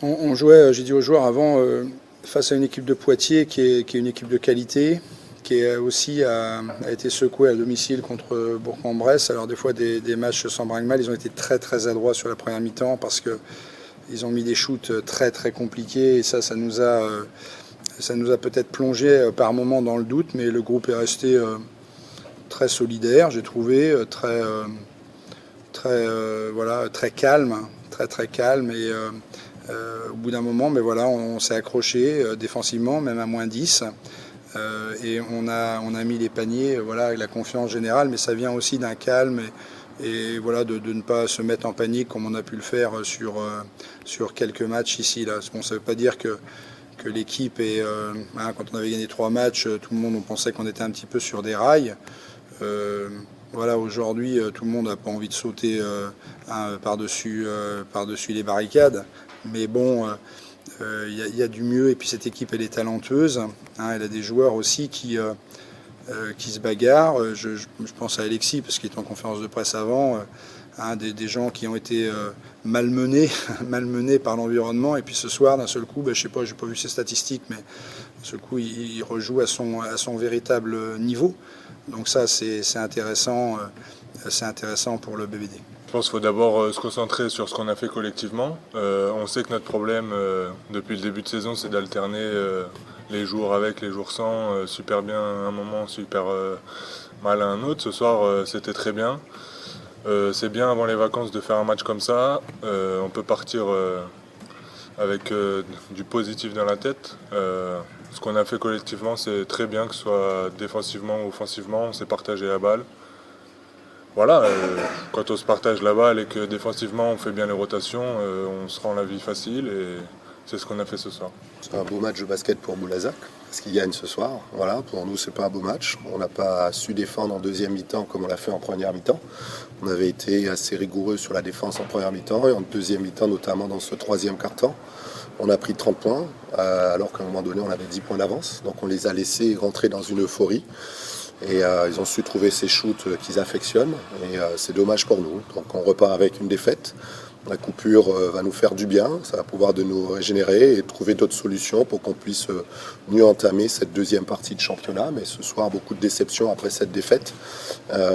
On jouait, j'ai dit aux joueurs avant, face à une équipe de Poitiers qui est une équipe de qualité, qui est aussi a été secouée à domicile contre Bourg-en-Bresse. Alors des fois des matchs sans brinque-balle, ils ont été très très adroits sur la première mi-temps parce que ils ont mis des shoots très très compliqués et ça nous a peut-être plongé par moments dans le doute, mais le groupe est resté très solidaire, j'ai trouvé, très calme, très calme et au bout d'un moment, mais voilà, on s'est accroché défensivement, même à -10. Et on a mis les paniers, voilà, avec la confiance générale, mais ça vient aussi d'un calme et voilà, de ne pas se mettre en panique comme on a pu le faire sur quelques matchs ici. Là. Bon, ça ne veut pas dire que l'équipe est. Quand on avait gagné 3 matchs, tout le monde on pensait qu'on était un petit peu sur des rails. Voilà, aujourd'hui, tout le monde n'a pas envie de sauter par-dessus les barricades. Mais bon, y a du mieux. Et puis cette équipe, elle est talenteuse. Elle a des joueurs aussi qui se bagarrent. Je pense à Alexis, parce qu'il est en conférence de presse avant. Des gens qui ont été malmenés, malmenés par l'environnement. Et puis ce soir, d'un seul coup, je sais pas, j'ai pas vu ses statistiques, mais d'un seul coup, il rejoue à son véritable niveau. Donc ça, c'est intéressant pour le BBD. Je pense qu'il faut d'abord se concentrer sur ce qu'on a fait collectivement. On sait que notre problème depuis le début de saison, c'est d'alterner les jours avec, les jours sans, super bien à un moment, super mal à un autre. Ce soir, c'était très bien. C'est bien avant les vacances de faire un match comme ça. On peut partir avec du positif dans la tête. Ce qu'on a fait collectivement, c'est très bien, que ce soit défensivement ou offensivement. On s'est partagé la balle. Voilà, quand on se partage la balle et que défensivement on fait bien les rotations, on se rend la vie facile et c'est ce qu'on a fait ce soir. C'est un beau match de basket pour Boulazac, parce qu'il gagne ce soir. Voilà, pour nous, c'est pas un beau match. On n'a pas su défendre en deuxième mi-temps comme on l'a fait en première mi-temps. On avait été assez rigoureux sur la défense en première mi-temps et en deuxième mi-temps, notamment dans ce troisième quart-temps. On a pris 30 points, alors qu'à un moment donné, on avait 10 points d'avance. Donc on les a laissés rentrer dans une euphorie. Et ils ont su trouver ces shoots qu'ils affectionnent. Et c'est dommage pour nous. Donc on repart avec une défaite. La coupure va nous faire du bien. Ça va pouvoir de nous régénérer et trouver d'autres solutions pour qu'on puisse mieux entamer cette deuxième partie de championnat. Mais ce soir, beaucoup de déception après cette défaite.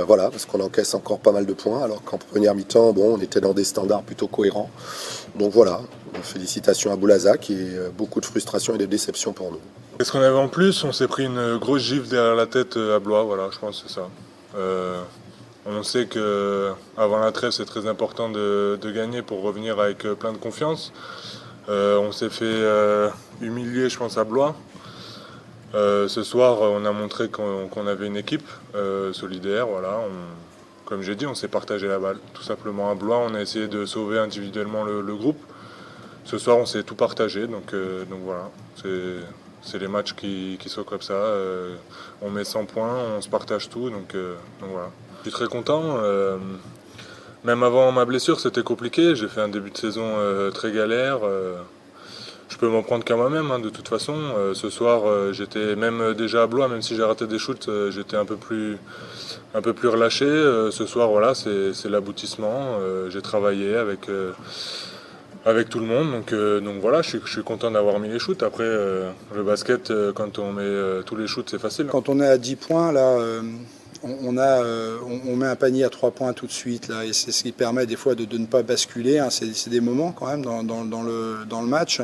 Voilà, parce qu'on encaisse encore pas mal de points. Alors qu'en première mi-temps, bon, on était dans des standards plutôt cohérents. Donc voilà, félicitations à Boulazac et beaucoup de frustration et de déception pour nous. Qu'est-ce qu'on avait en plus? On s'est pris une grosse gifle derrière la tête à Blois, voilà, je pense que c'est ça. On sait qu'avant la trêve, c'est très important de gagner pour revenir avec plein de confiance. On s'est fait humilier, je pense, à Blois. Ce soir, on a montré qu'on avait une équipe solidaire. Voilà. Comme j'ai dit, on s'est partagé la balle. Tout simplement à Blois, on a essayé de sauver individuellement le groupe. Ce soir, on s'est tout partagé, donc voilà. C'est les matchs qui sont comme ça. On met 100 points, on se partage tout, donc voilà. Je suis très content. Même avant ma blessure, c'était compliqué. J'ai fait un début de saison très galère. Je peux m'en prendre qu'à moi-même, de toute façon. Ce soir, j'étais même déjà à Blois, même si j'ai raté des shoots, j'étais un peu plus relâché. Ce soir, voilà, c'est l'aboutissement. J'ai travaillé avec tout le monde, donc voilà, je suis content d'avoir mis les shoots. Après, le basket, quand on met tous les shoots, c'est facile. Quand on est à 10 points, là, on met un panier à 3 points tout de suite, là, et c'est ce qui permet des fois de ne pas basculer. C'est des moments quand même dans le match.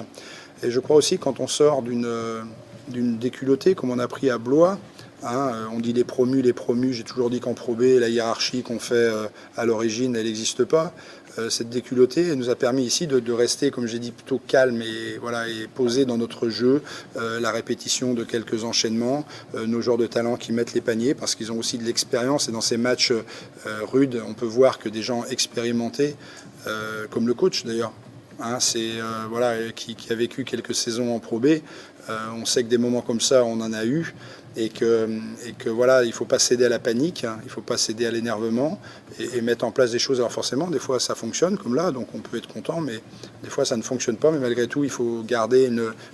Et je crois aussi quand on sort d'une déculottée, comme on a pris à Blois, on dit les promus, j'ai toujours dit qu'en Pro B, la hiérarchie qu'on fait à l'origine, elle n'existe pas. Cette déculottée nous a permis ici de rester, comme j'ai dit, plutôt calme et, voilà, et posé dans notre jeu. La répétition de quelques enchaînements, nos joueurs de talent qui mettent les paniers parce qu'ils ont aussi de l'expérience. Et dans ces matchs rudes, on peut voir que des gens expérimentés, comme le coach d'ailleurs, voilà, qui a vécu quelques saisons en Pro B, On sait que des moments comme ça, on en a eu. Et que voilà, il ne faut pas céder à la panique, il ne faut pas céder à l'énervement et mettre en place des choses. Alors forcément, des fois ça fonctionne comme là, donc on peut être content, mais des fois ça ne fonctionne pas. Mais malgré tout, il faut garder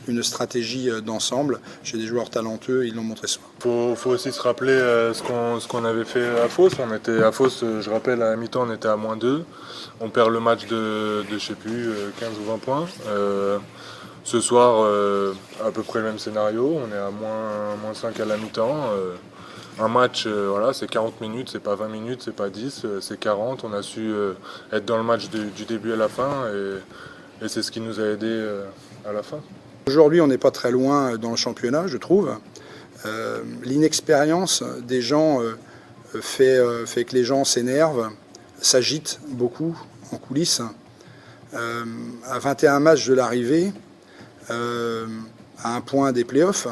une stratégie d'ensemble. J'ai des joueurs talentueux, ils l'ont montré ce soir. Il faut aussi se rappeler ce qu'on avait fait à Fos. On était à Fos, je rappelle, à la mi-temps, on était à -2. On perd le match de je sais plus, 15 ou 20 points. Ce soir, à peu près le même scénario, on est à moins 5 à la mi-temps. Un match, voilà, c'est 40 minutes, c'est pas 20 minutes, c'est pas 10, c'est 40. On a su être dans le match du début à la fin et c'est ce qui nous a aidés à la fin. Aujourd'hui, on n'est pas très loin dans le championnat, je trouve. L'inexpérience des gens fait que les gens s'énervent, s'agitent beaucoup en coulisses. À 21 matchs de l'arrivée, à un point des playoffs,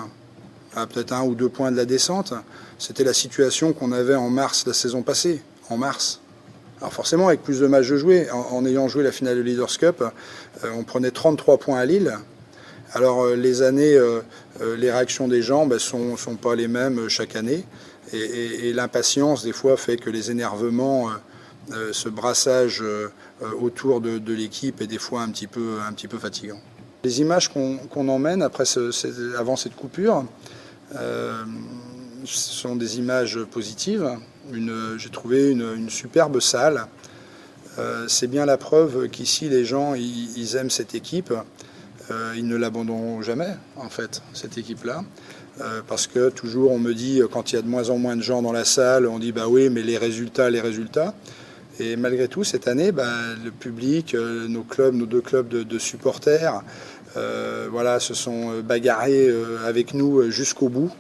à peut-être 1 ou 2 points de la descente, c'était la situation qu'on avait en mars la saison passée, en mars. Alors forcément, avec plus de matchs de jouer, en ayant joué la finale de Leaders Cup, on prenait 33 points à Lille. Alors les années, les réactions des gens sont pas les mêmes chaque année, et l'impatience des fois fait que les énervements, ce brassage autour de l'équipe est des fois un petit peu fatigant. Les images qu'on emmène avant cette coupure sont des images positives. J'ai trouvé une superbe salle. C'est bien la preuve qu'ici les gens ils aiment cette équipe. Ils ne l'abandonneront jamais, en fait, cette équipe-là. Parce que toujours on me dit, quand il y a de moins en moins de gens dans la salle, on dit bah oui, mais les résultats. Et malgré tout, cette année, le public, nos 2 clubs de supporters, voilà, se sont bagarrés avec nous jusqu'au bout.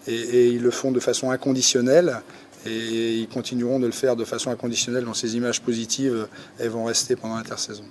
Et ils le font de façon inconditionnelle. Et ils continueront de le faire de façon inconditionnelle. Donc ces images positives, elles vont rester pendant l'intersaison.